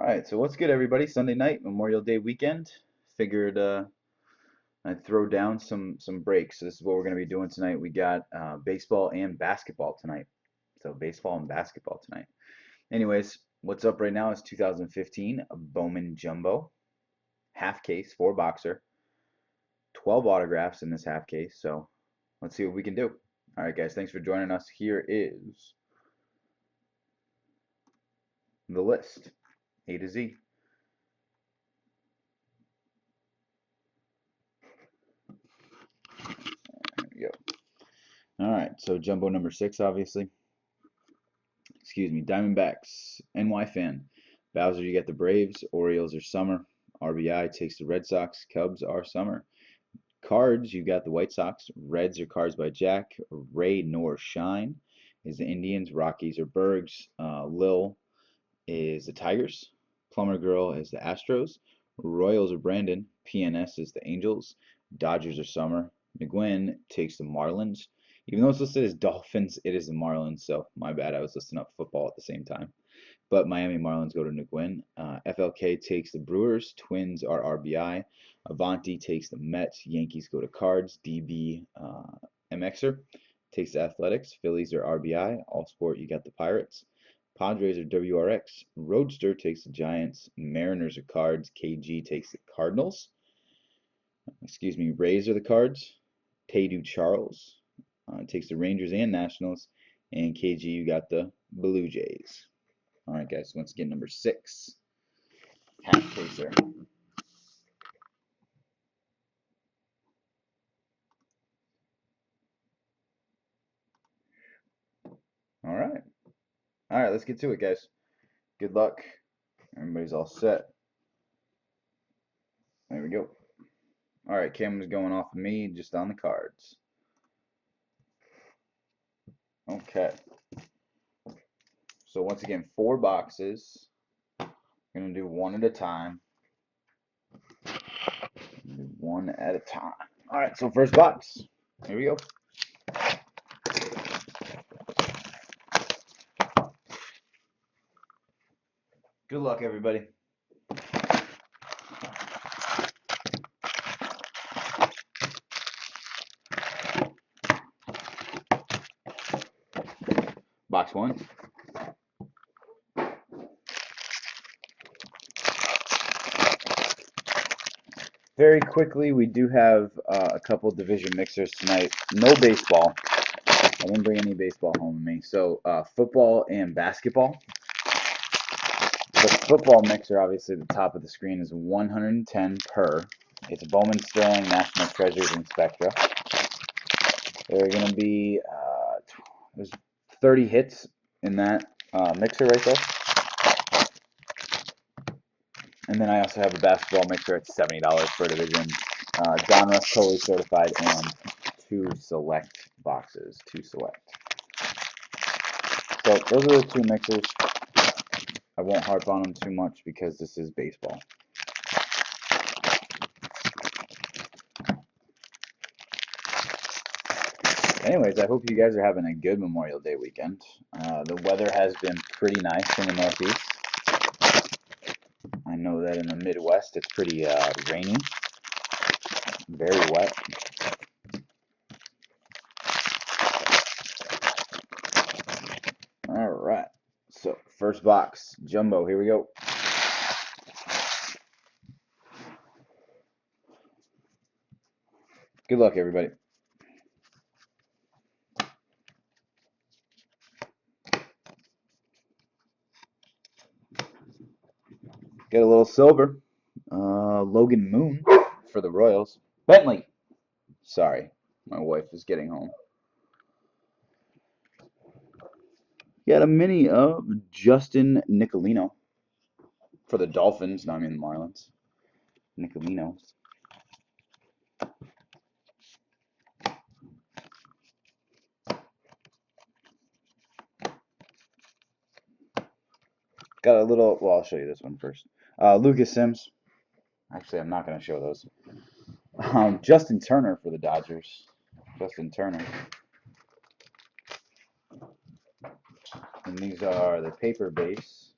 Alright, so what's good, everybody? Sunday night, Memorial Day weekend. Figured I'd throw down some breaks. So this is what we're going to be doing tonight. We got baseball and basketball tonight. So baseball and basketball tonight. Anyways, what's up right now is 2015 Bowman Jumbo. Half case, 4-boxer. 12 autographs in this half case. So let's see what we can do. Alright, guys, thanks for joining us. Here is the list, A to Z. There we go. Alright, so jumbo number 6, obviously. Excuse me, Diamondbacks, NY fan. Bowser, you got the Braves. Orioles are summer. RBI takes the Red Sox. Cubs are summer. Cards, you got the White Sox. Reds are cards by Jack. Ray nor Shine is the Indians. Rockies are Bergs. Lil is the Tigers. Plumber Girl is the Astros. Royals are Brandon. PNS is the Angels. Dodgers are summer. McGuinn takes the Marlins. Even though it's listed as Dolphins, it is the Marlins, so my bad. I was listing up football at the same time. But Miami Marlins go to McGuinn. FLK takes the Brewers. Twins are RBI. Avanti takes the Mets. Yankees go to Cards. DB MXer takes the Athletics. Phillies are RBI. All Sport, you got the Pirates. Padres are WRX. Roadster takes the Giants. Mariners are Cards. KG takes the Cardinals. Excuse me, Rays are the Cards. Taydu Charles takes the Rangers and Nationals. And KG, you got the Blue Jays. All right, guys, once again, number 6. Half case there. All right. All right, let's get to it, guys. Good luck. Everybody's all set. There we go. All right, camera's going off of me, just on the cards. Okay. So once again, 4 boxes. We're going to do one at a time. One at a time. All right, so first box. Here we go. Good luck, everybody. Box 1. Very quickly, we do have a couple division mixers tonight. No baseball. I didn't bring any baseball home with me. So football and basketball. The football mixer, obviously, at the top of the screen is 110 per. It's a Bowman Sterling National Treasures and Spectra. There are going to be there's 30 hits in that mixer right there. And then I also have a basketball mixer at $70 per division. Don Russ totally certified, and 2 select boxes. 2 select. So those are the 2 mixers. I won't harp on them too much because this is baseball. Anyways, I hope you guys are having a good Memorial Day weekend. The weather has been pretty nice in the Northeast. I know that in the Midwest it's pretty rainy, very wet. All right, so first box, jumbo, here we go. Good luck, everybody. Get a little silver. Logan Moon for the Royals. Bentley. Sorry, my wife is getting home. Got a mini of Justin Nicolino for the Dolphins. No, I mean the Marlins. Nicolino. Got a little, well, I'll show you this one first. Lucas Sims. Actually, I'm not going to show those. Justin Turner for the Dodgers. Justin Turner. And these are the paper base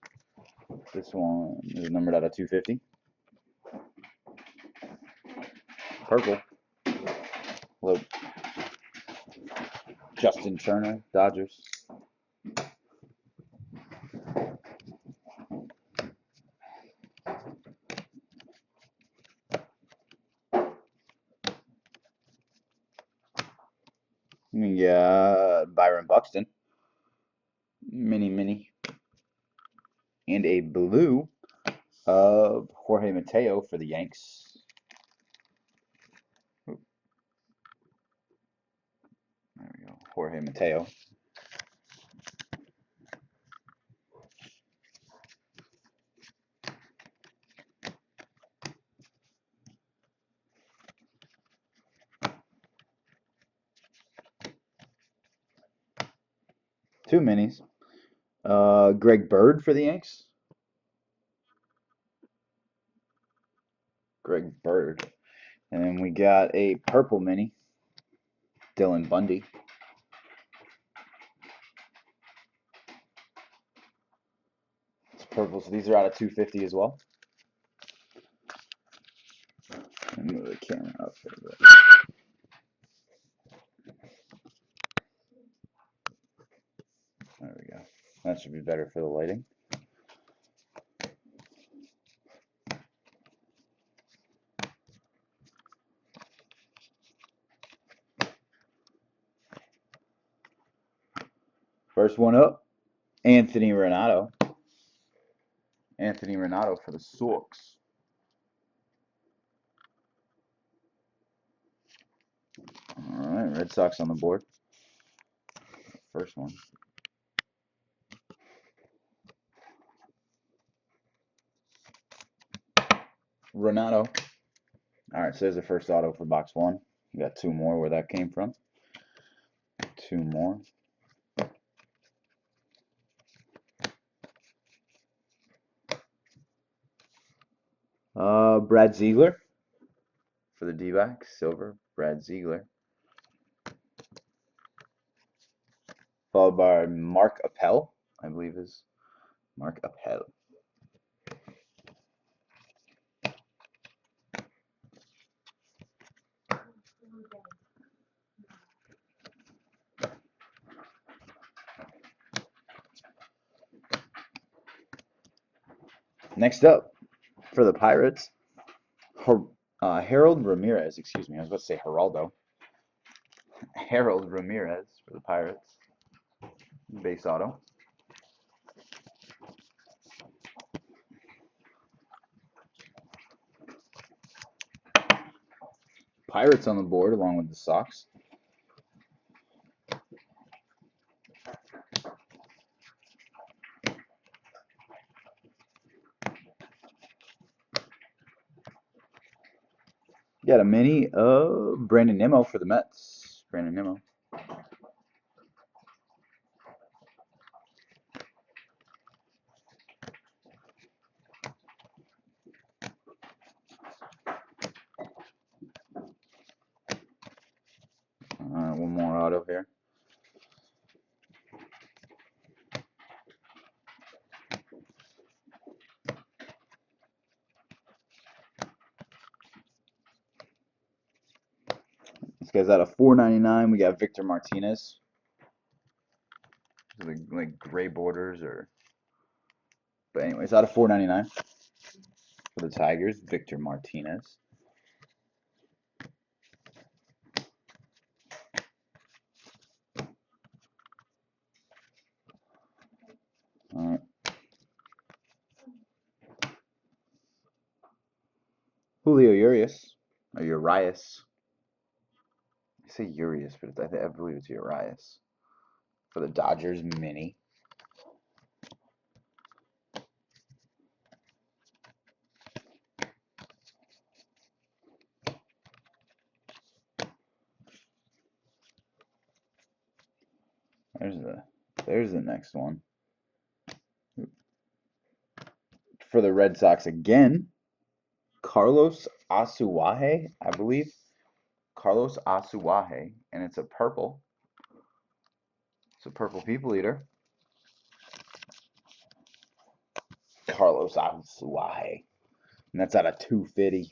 This one is numbered out of 250. Purple. Hello. Justin Turner, Dodgers. We got Byron Buxton. Mini. And a blue of Jorge Mateo for the Yanks. There we go. Jorge Mateo. Two minis. Greg Bird for the Yanks. Greg Bird. And then we got a purple mini. Dylan Bundy. It's purple, so these are out of 250 as well. Let me move the camera up a bit. There we go. That should be better for the lighting. First one up, Anthony Renato. Anthony Renato for the Sox. All right, Red Sox on the board. First one. Renato. All right, so there's the first auto for box one. You got two more where that came from. Two more. Brad Ziegler for the D-backs. Silver, Brad Ziegler. Followed by Mark Appel, I believe is Mark Appel. Next up, for the Pirates, Harold Ramirez, excuse me, I was about to say Geraldo. Harold Ramirez for the Pirates. Base auto. Pirates on the board along with the Sox. Got a mini of Brandon Nimmo for the Mets. Brandon Nimmo. One more auto here. This guy's out of 499. We got Victor Martinez. Like gray borders or. But anyways, out of 499 for the Tigers, Victor Martinez. All right. Julio Urias, or Urias. I say Urias, but I believe it's Urias. For the Dodgers mini. There's the next one. For the Red Sox again, Carlos Asuaje, I believe. Carlos Asuaje, and it's a purple. It's a purple people eater. Carlos Asuaje. And that's out of 250.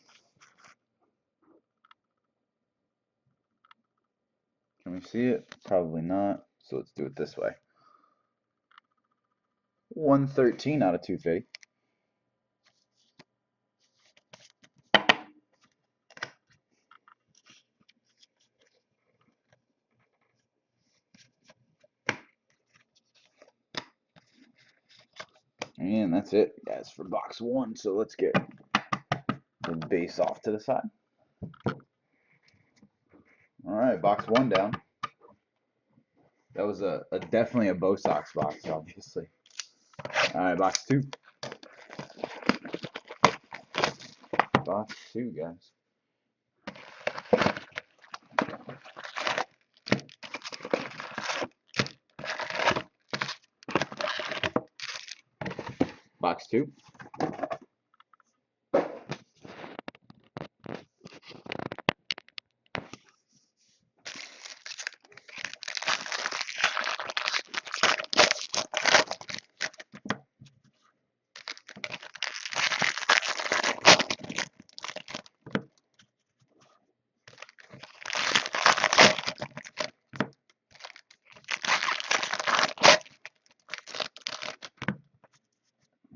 Can we see it? Probably not. So let's do it this way. 113 out of 250. And that's it, guys, for box 1. So let's get the base off to the side. All right, box 1 down. That was definitely a Bo Sox box, obviously. All right, box 2. Box 2, guys. Box 2.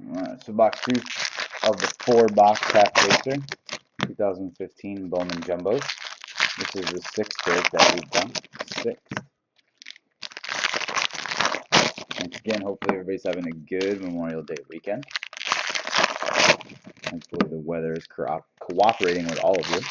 Alright, so box 2 of the 4-box pack chaser, 2015 Bowman Jumbos. This is the 6th break that we've done. 6th. Once again, hopefully everybody's having a good Memorial Day weekend. Hopefully the weather is cooperating with all of you.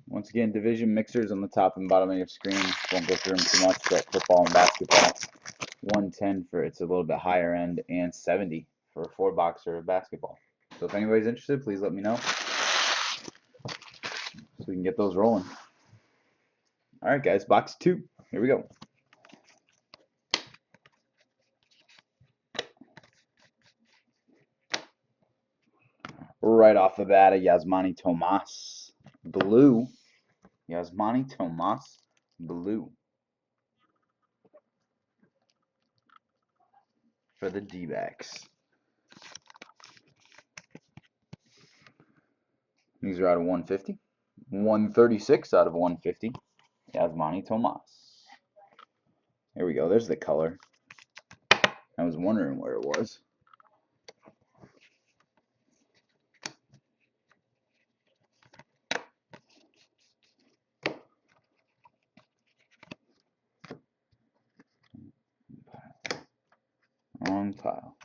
Once again, division mixers on the top and bottom of your screen. Won't go through them too much, but football and basketball. 110 for it's a little bit higher end, and 70 for a 4-boxer of basketball. So if anybody's interested, please let me know so we can get those rolling. All right, guys, box 2. Here we go. Right off the bat, a Yasmani Tomas blue. Yasmani Tomas blue for the D-backs. These are out of 150. 136 out of 150. Yasmani Tomas. Here we go. There's the color. I was wondering where it was. Wrong pile.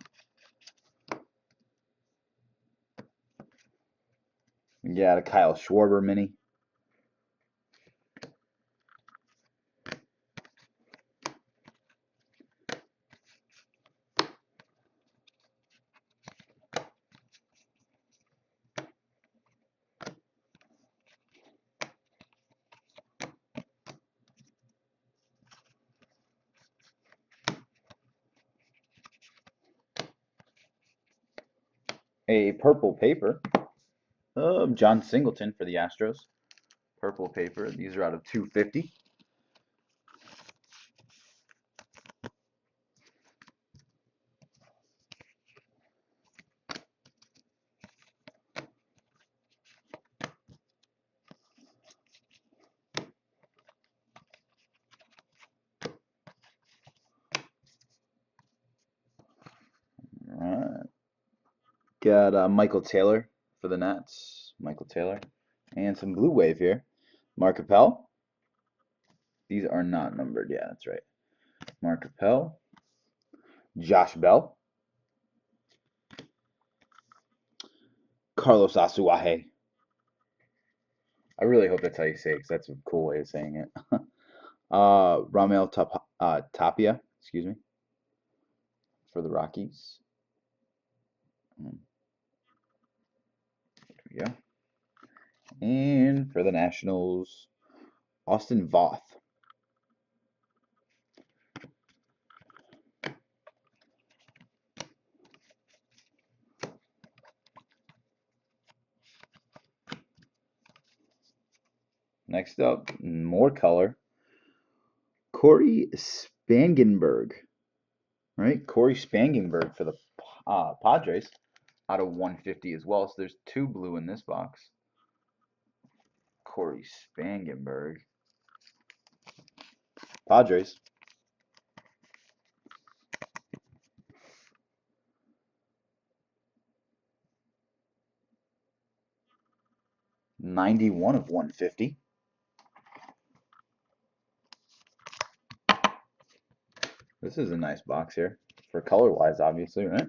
We got a Kyle Schwarber mini. A purple paper of John Singleton for the Astros. Purple paper. These are out of 250. Alright. Got Michael Taylor for the Nats. Michael Taylor. And some blue wave here. Mark Appel. These are not numbered. Yeah, that's right. Mark Appel. Josh Bell. Carlos Asuaje. I really hope that's how you say it, because that's a cool way of saying it. Ramel Tapia, excuse me, for the Rockies. There we go. And for the Nationals, Austin Voth. Next up, more color. Corey Spangenberg. Right? Corey Spangenberg for the Padres out of 150 as well. So there's 2 blue in this box. Corey Spangenberg. Padres. '91 of 150. This is a nice box here. For color-wise, obviously, right?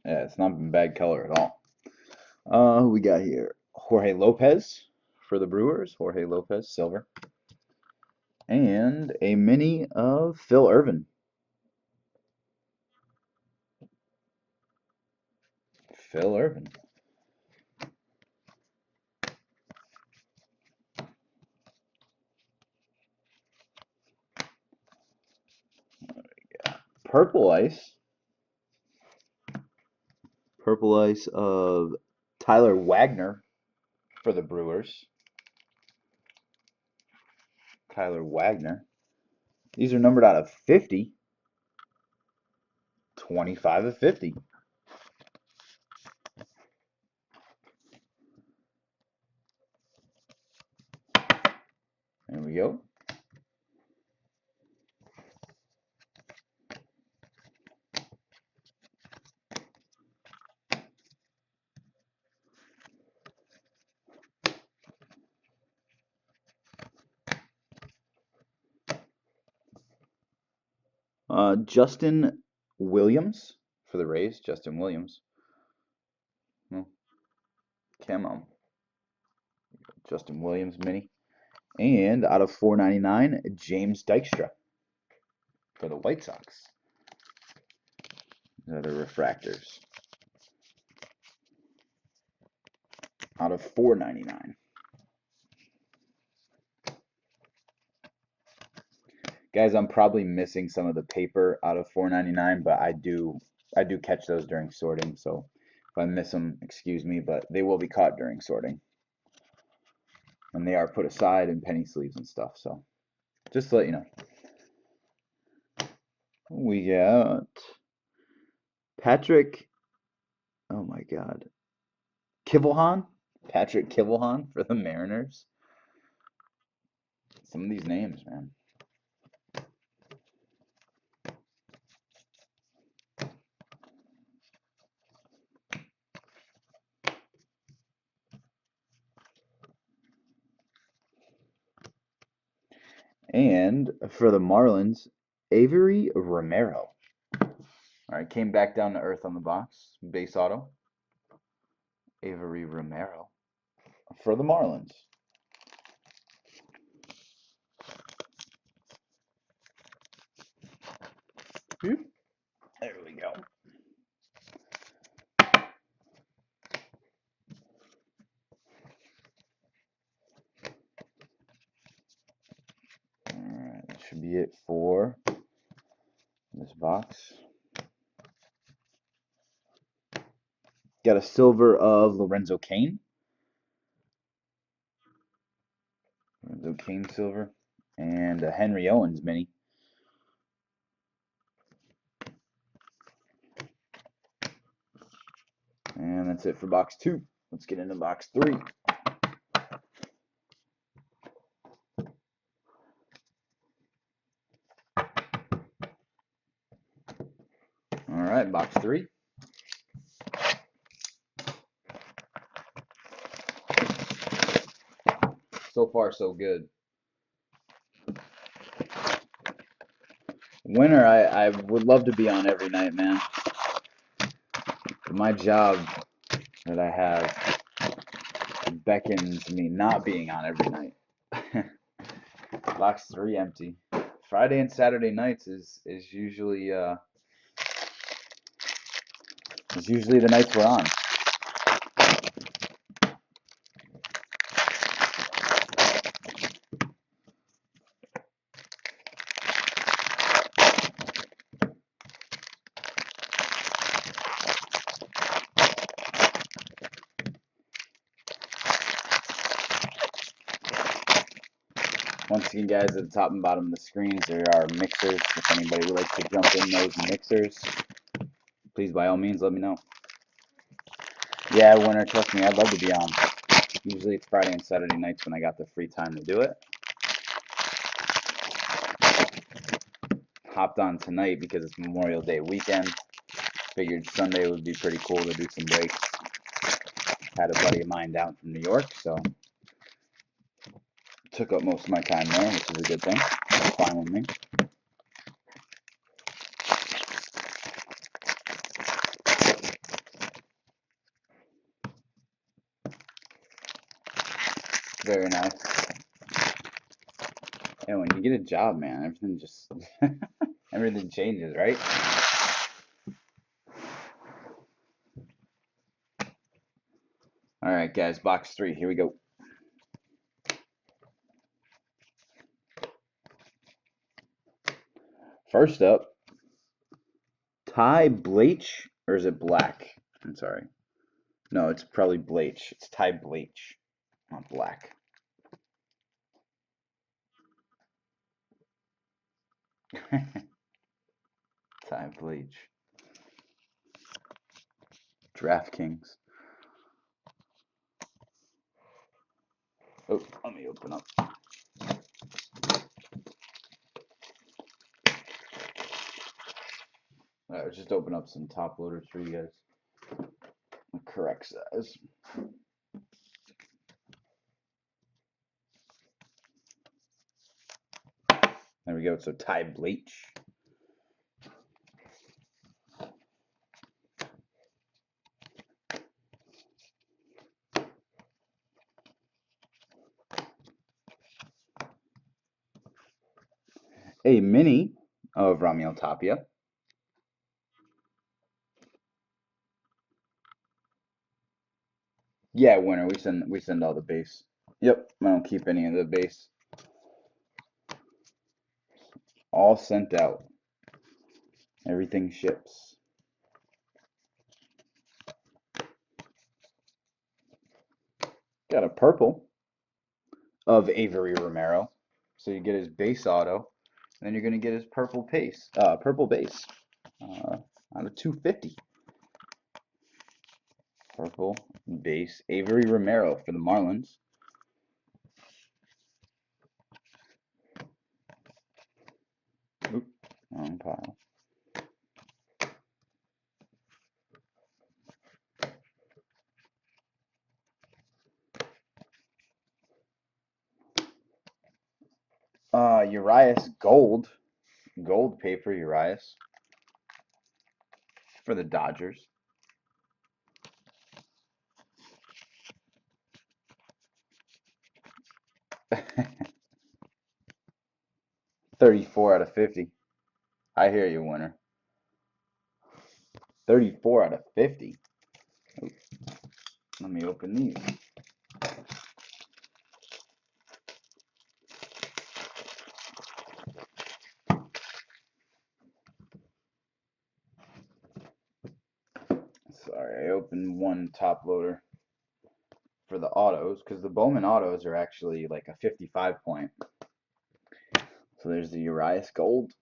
Yeah, it's not a bad color at all. Who we got here? Jorge Lopez for the Brewers. Jorge Lopez, silver. And a mini of Phil Ervin. Phil Ervin. Purple Ice. Purple Ice of Tyler Wagner for the Brewers. Tyler Wagner. These are numbered out of 50. 25 of 50. There we go. Justin Williams for the Rays. Justin Williams. Camo. Justin Williams mini. And out of 499, James Dykstra for the White Sox. These are the refractors. Out of 499. Guys, I'm probably missing some of the paper out of 499, but I do catch those during sorting, so if I miss them, excuse me, but they will be caught during sorting. And they are put aside in penny sleeves and stuff, so just to let you know. We got Patrick, oh my God, Kivelhan? Patrick Kivelhan for the Mariners. Some of these names, man. And for the Marlins, Avery Romero. All right, came back down to earth on the box. Base auto. Avery Romero for the Marlins. There we go. Alright, that should be it for this box. Got a silver of Lorenzo Cain. Lorenzo Cain silver. And a Henry Owens mini. And that's it for box 2. Let's get into box 3. Alright, box 3. So far, so good. Winter, I would love to be on every night, man. My job that I have beckons me not being on every night. Box 3 empty. Friday and Saturday nights is usually the nights we're on. Once again, guys, at the top and bottom of the screens, there are mixers. If anybody would like to jump in those mixers, please, by all means, let me know. Yeah, Winner, trust me, I'd love to be on. Usually it's Friday and Saturday nights when I got the free time to do it. Hopped on tonight because it's Memorial Day weekend. Figured Sunday would be pretty cool to do some breaks. Had a buddy of mine down from New York, so took up most of my time there, which is a good thing. That's fine with me. Very nice. And when you get a job, man, everything just everything changes, right? All right, guys, box 3. Here we go. First up, Ty Bleach, or is it Black? I'm sorry. No, it's probably Bleach. It's Ty Bleach, not Black. Ty Bleach. DraftKings. Oh, let me open up. Alright, just open up some top loaders for you guys. The correct size. There we go. So Ty Bleach. A mini of Ramiel Tapia. Yeah, Winner. We send all the base. Yep, I don't keep any of the base. All sent out. Everything ships. Got a purple of Avery Romero. So you get his base auto, and then you're gonna get his purple base. Out of 250. Purple base Avery Romero for the Marlins. Oop, wrong pile. Urias Gold paper Urias for the Dodgers. $34 out of 50. I hear you, Winner. 34 out of 50. Oops. Let me open these. Sorry, I opened one top loader for the autos because the Bowman autos are actually like a 55 point. So there's the Urias Gold.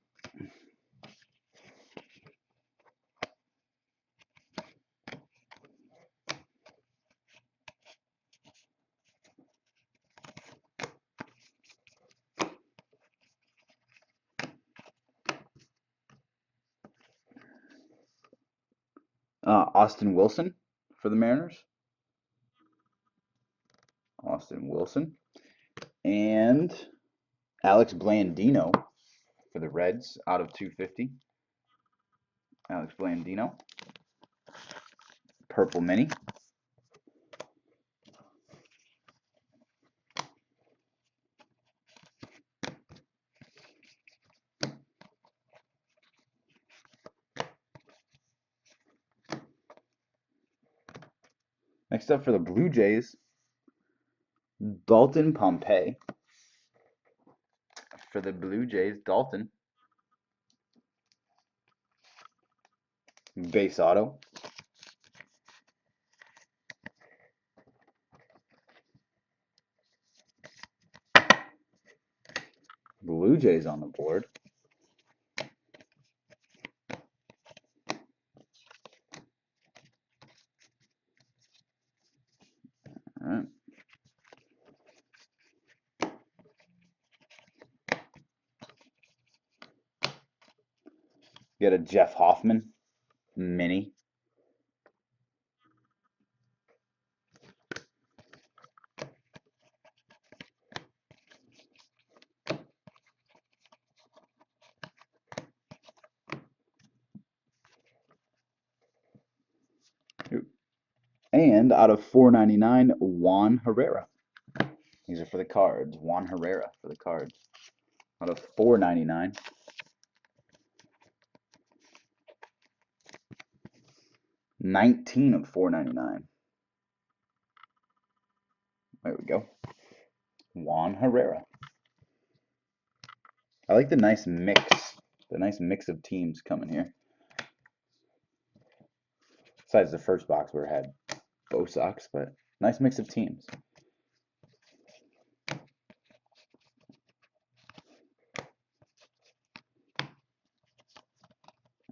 Austin Wilson for the Mariners. Austin Wilson. And Alex Blandino for the Reds out of 250. Alex Blandino. Purple mini. Next up for the Blue Jays, Dalton Pompey. For the Blue Jays, Dalton. Base auto. Blue Jays on the board. All right. Get a Jeff Hoffman mini. And out of 499, Juan Herrera. These are for the cards. Juan Herrera for the cards. Out of 499. 19 of 499. There we go. Juan Herrera. I like the nice mix of teams coming here. Besides the first box where it had Bo Sox, but nice mix of teams.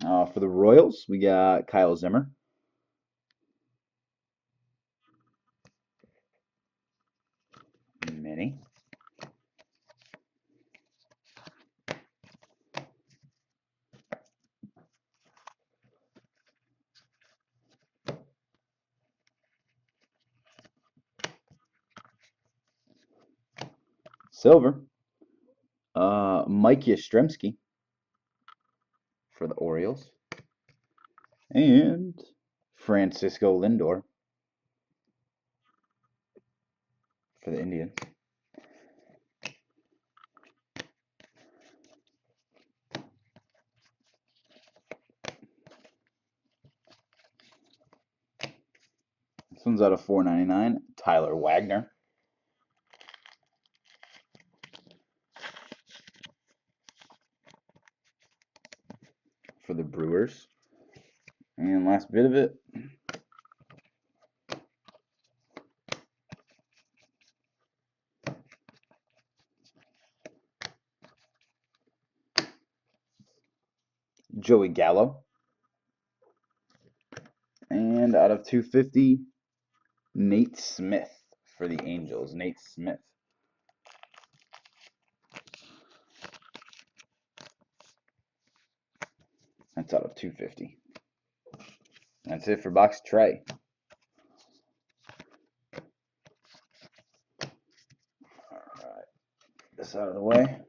For the Royals, we got Kyle Zimmer. Mini. Silver. Mike Yastrzemski for the Orioles. And Francisco Lindor for the Indians. This one's out of 499. Tyler Wagner. For the Brewers. And last bit of it. Joey Gallo. And out of 250, Nate Smith for the Angels. Nate Smith. That's out of 250. That's it for box tray. Alright, this out of the way.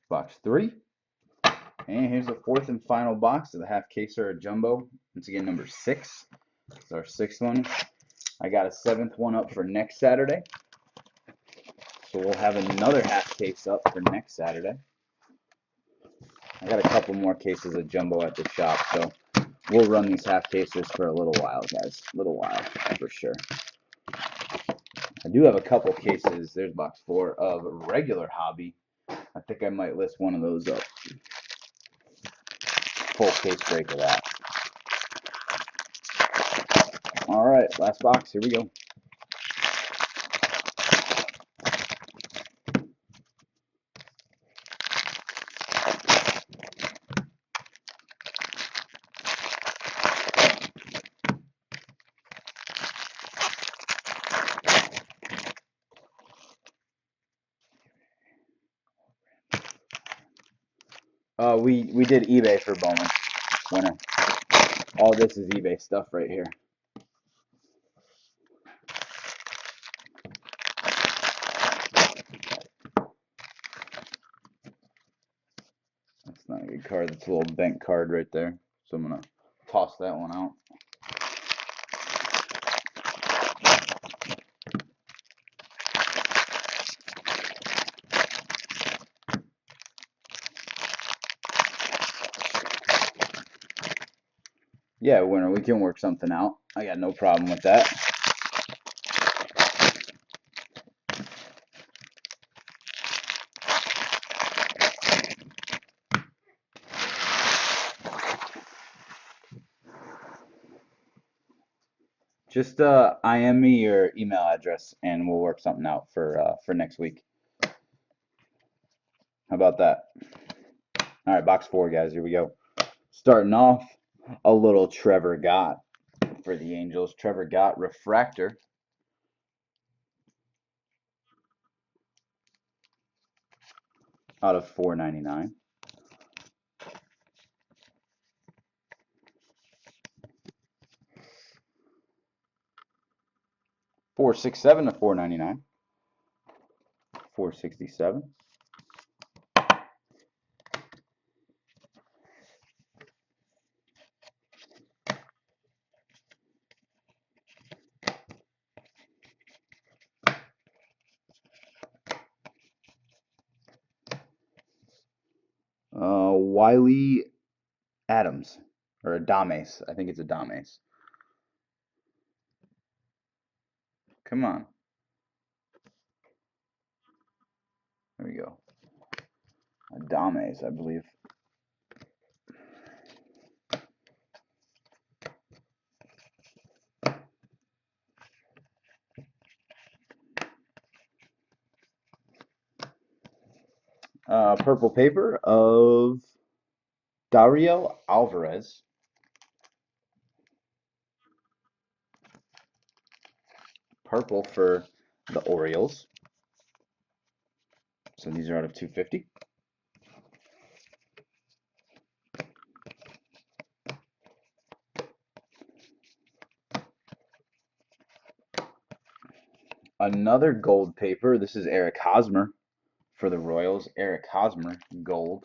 Box 3. And here's the fourth and final box of the half caser of Jumbo. Once again, number 6. It's our 6th one. I got a 7th one up for next Saturday. So we'll have another half case up for next Saturday. I got a couple more cases of Jumbo at the shop, so we'll run these half cases for a little while, guys. A little while, for sure. I do have a couple cases, there's box 4, of regular hobby. I think I might list one of those up. Full case break of that. Alright, last box, here we go. We did eBay for Bowman. Winner. All this is eBay stuff right here. That's not a good card. That's a little bent card right there. So I'm gonna toss that one out. Yeah, winner, we can work something out. I got no problem with that. Just IM me your email address and we'll work something out for next week. How about that? All right, box 4, guys. Here we go. Starting off, a little Trevor Gott for the Angels. Trevor Gott refractor. Out of 499. $467 to $499. $467. Wiley Adams, or Adames. I think it's Adames. Come on. There we go. Adames, I believe. Purple paper of Dario Alvarez. Purple for the Orioles. So these are out of 250. Another gold paper. This is Eric Hosmer for the Royals. Eric Hosmer, gold.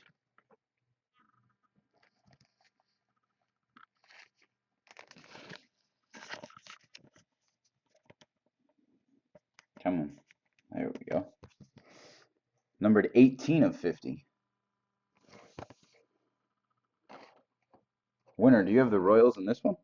Come on. There we go. Numbered 18 of 50. Winner, do you have the Royals in this one?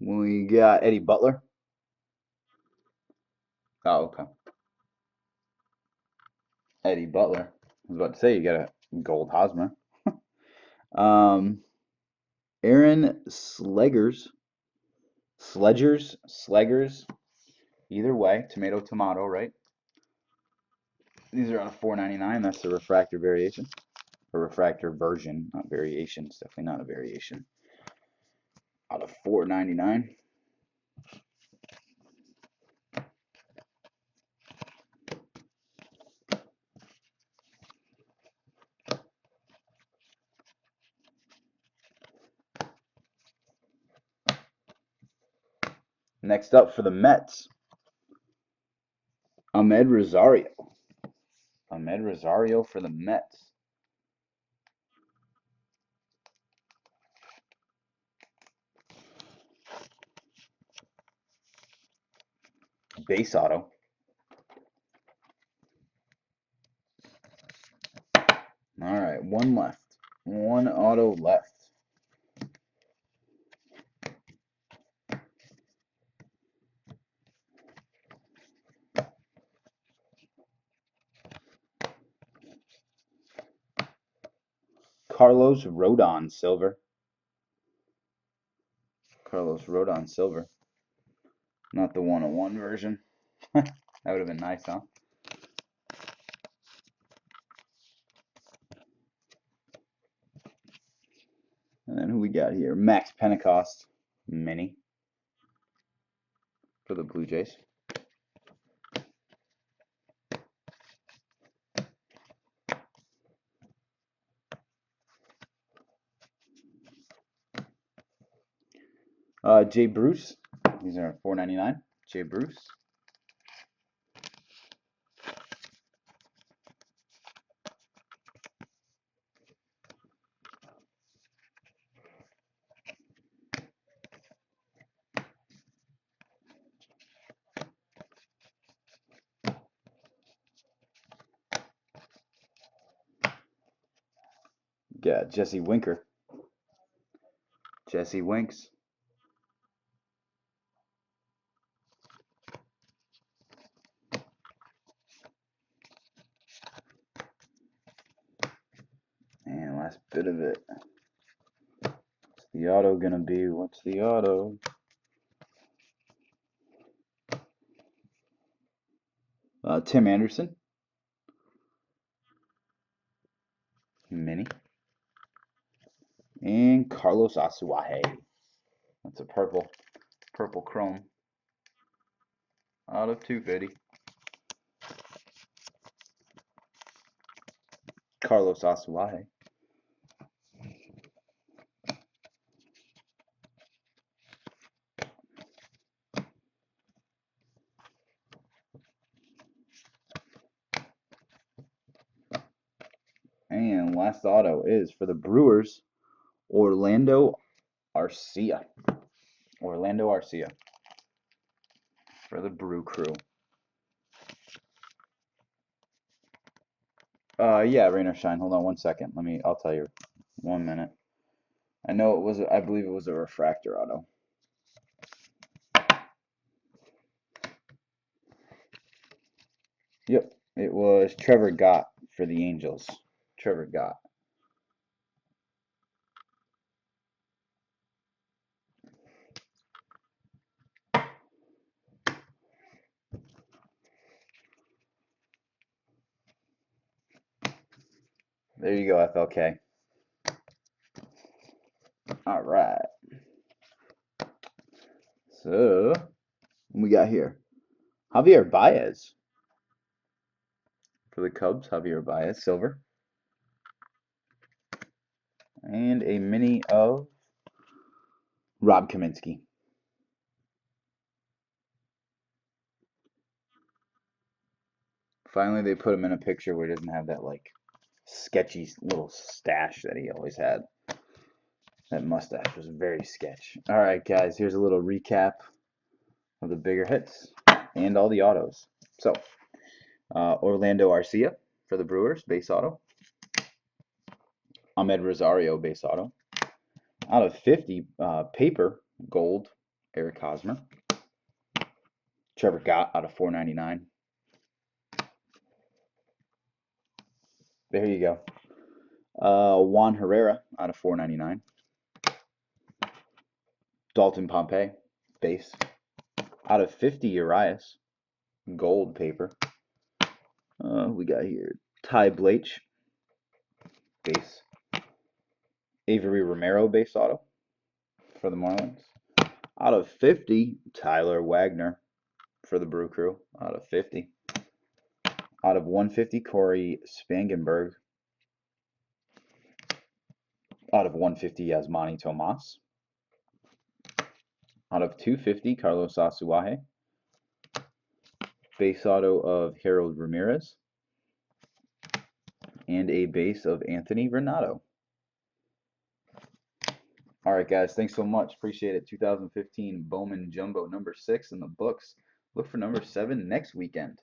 We got Eddie Butler. Oh, okay. Eddie Butler. I was about to say you got a gold Hosmer. Aaron Slegers. Slegers. Either way, tomato, right? These are out of 499. That's the refractor variation. Or refractor version, not variation. It's definitely not a variation. Out of 499. Next up for the Mets, Ahmed Rosario. Ahmed Rosario for the Mets. Base auto. All right, one left. One auto left. Carlos Rodon silver. Carlos Rodon silver. Not the 101 version. That would have been nice, huh? And then who we got here? Max Pentecost mini for the Blue Jays. Jay Bruce. These are $4.99. Jay Bruce. Got Jesse Winker. Jesse Winks. bit of it. What's the auto gonna be? What's the auto? Tim Anderson. Mini. And Carlos Asuaje. That's a purple chrome out of 250. Carlos Asuaje. And last auto is for the Brewers, Orlando Arcia. Orlando Arcia for the Brew Crew. Yeah, rain or shine. Hold on one second. I'll tell you. 1 minute. I believe it was a refractor auto. Yep, it was Trevor Gott for the Angels. Trevor Gott. There you go, FLK. All right. So, what we got here? Javier Baez for the Cubs. Javier Baez, silver. And a mini of Rob Kaminsky. Finally, they put him in a picture where he doesn't have that, like, sketchy little stash that he always had. That mustache was very sketch. All right, guys, here's a little recap of the bigger hits and all the autos. So, Orlando Arcia for the Brewers, base auto. Ahmed Rosario, base auto. Out of 50, paper, gold, Eric Hosmer. Trevor Gott out of 499. There you go. Juan Herrera out of 499. Dalton Pompey, base. Out of 50, Urias, gold paper. We got here Ty Blach, base. Avery Romero, base auto for the Marlins. Out of 50, Tyler Wagner for the Brew Crew. Out of 50. Out of 150, Corey Spangenberg. Out of 150, Yasmani Tomas. Out of 250, Carlos Asuaje. Base auto of Harold Ramirez. And a base of Anthony Renato. All right, guys, thanks so much. Appreciate it. 2015 Bowman Jumbo number 6 in the books. Look for number 7 next weekend.